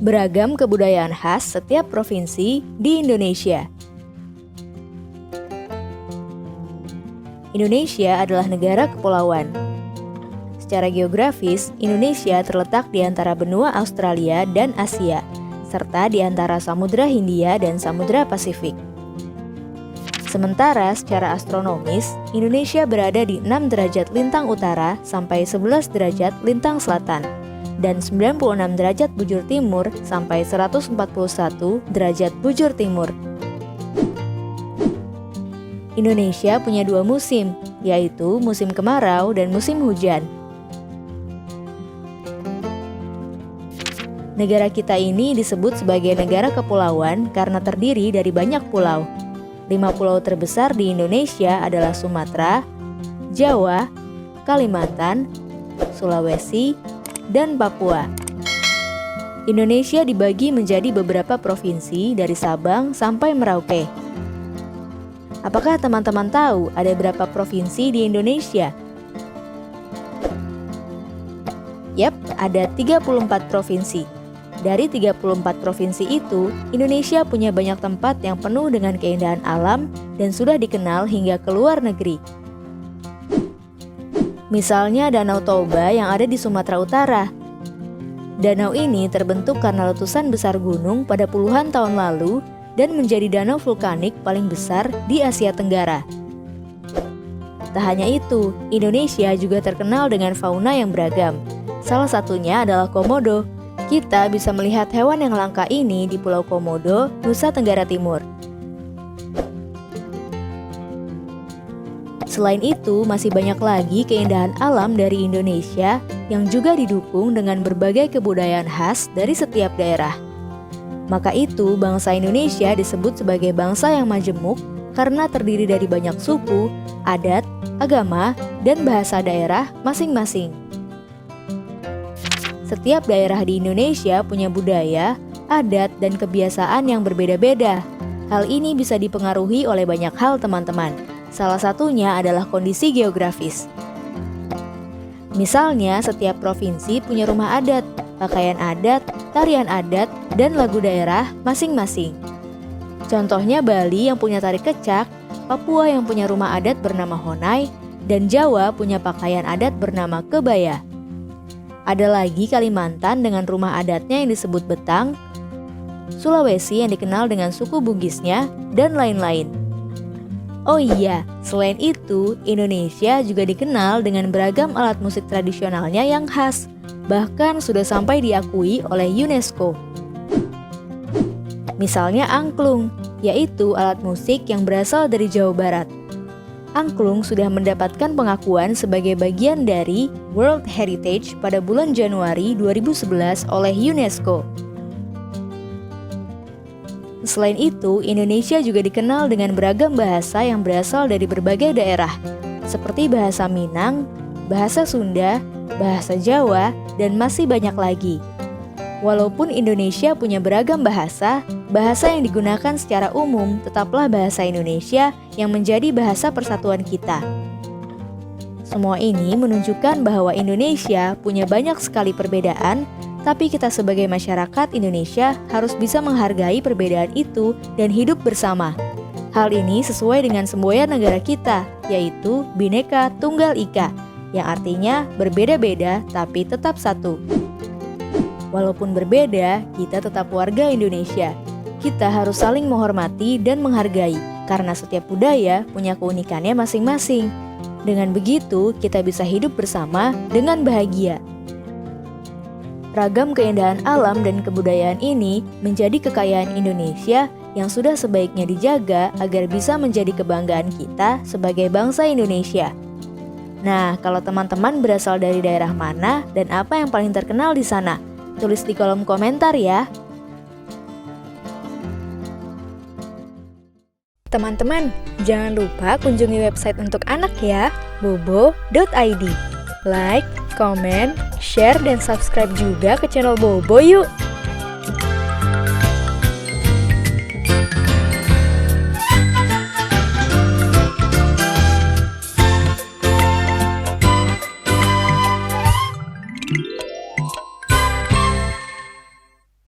Beragam kebudayaan khas setiap provinsi di Indonesia. Indonesia adalah negara kepulauan. Secara geografis, Indonesia terletak di antara benua Australia dan Asia, serta di antara Samudra Hindia dan Samudra Pasifik. Sementara secara astronomis, Indonesia berada di 6 derajat lintang utara sampai 11 derajat lintang selatan, dan 96 derajat bujur timur sampai 141 derajat bujur timur. Indonesia punya 2 musim, yaitu musim kemarau dan musim hujan. Negara kita ini disebut sebagai negara kepulauan karena terdiri dari banyak pulau. 5 pulau terbesar di Indonesia adalah Sumatera, Jawa, Kalimantan, Sulawesi, dan Papua. Indonesia dibagi menjadi beberapa provinsi dari Sabang sampai Merauke. Apakah teman-teman tahu ada berapa provinsi di Indonesia? Yap, ada 34 provinsi. Dari 34 provinsi itu, Indonesia punya banyak tempat yang penuh dengan keindahan alam dan sudah dikenal hingga ke luar negeri. Misalnya Danau Toba yang ada di Sumatera Utara. Danau ini terbentuk karena letusan besar gunung pada puluhan tahun lalu dan menjadi danau vulkanik paling besar di Asia Tenggara. Tak hanya itu, Indonesia juga terkenal dengan fauna yang beragam. Salah satunya adalah komodo. Kita bisa melihat hewan yang langka ini di Pulau Komodo, Nusa Tenggara Timur. Selain itu, masih banyak lagi keindahan alam dari Indonesia yang juga didukung dengan berbagai kebudayaan khas dari setiap daerah. Maka itu, bangsa Indonesia disebut sebagai bangsa yang majemuk karena terdiri dari banyak suku, adat, agama, dan bahasa daerah masing-masing. Setiap daerah di Indonesia punya budaya, adat, dan kebiasaan yang berbeda-beda. Hal ini bisa dipengaruhi oleh banyak hal, teman-teman. Salah satunya adalah kondisi geografis. Misalnya, setiap provinsi punya rumah adat, pakaian adat, tarian adat, dan lagu daerah masing-masing. Contohnya Bali yang punya tari kecak, Papua yang punya rumah adat bernama Honai, dan Jawa punya pakaian adat bernama kebaya. Ada lagi Kalimantan dengan rumah adatnya yang disebut Betang, Sulawesi yang dikenal dengan suku Bugisnya, dan lain-lain. Oh iya, selain itu, Indonesia juga dikenal dengan beragam alat musik tradisionalnya yang khas, bahkan sudah sampai diakui oleh UNESCO. Misalnya angklung, yaitu alat musik yang berasal dari Jawa Barat. Angklung sudah mendapatkan pengakuan sebagai bagian dari World Heritage pada bulan Januari 2011 oleh UNESCO. Selain itu, Indonesia juga dikenal dengan beragam bahasa yang berasal dari berbagai daerah, seperti bahasa Minang, bahasa Sunda, bahasa Jawa, dan masih banyak lagi. Walaupun Indonesia punya beragam bahasa, bahasa yang digunakan secara umum tetaplah bahasa Indonesia yang menjadi bahasa persatuan kita. Semua ini menunjukkan bahwa Indonesia punya banyak sekali perbedaan, tapi kita sebagai masyarakat Indonesia harus bisa menghargai perbedaan itu dan hidup bersama. Hal ini sesuai dengan semboyan negara kita, yaitu Bhinneka Tunggal Ika, yang artinya berbeda-beda tapi tetap satu. Walaupun berbeda, kita tetap warga Indonesia. Kita harus saling menghormati dan menghargai, karena setiap budaya punya keunikannya masing-masing. Dengan begitu, kita bisa hidup bersama dengan bahagia. Ragam keindahan alam dan kebudayaan ini menjadi kekayaan Indonesia yang sudah sebaiknya dijaga agar bisa menjadi kebanggaan kita sebagai bangsa Indonesia. Nah, kalau teman-teman berasal dari daerah mana dan apa yang paling terkenal di sana? Tulis di kolom komentar ya. Teman-teman, jangan lupa kunjungi website untuk anak ya, bobo.id. Like, comment, share, dan subscribe juga ke channel Bobo yuk!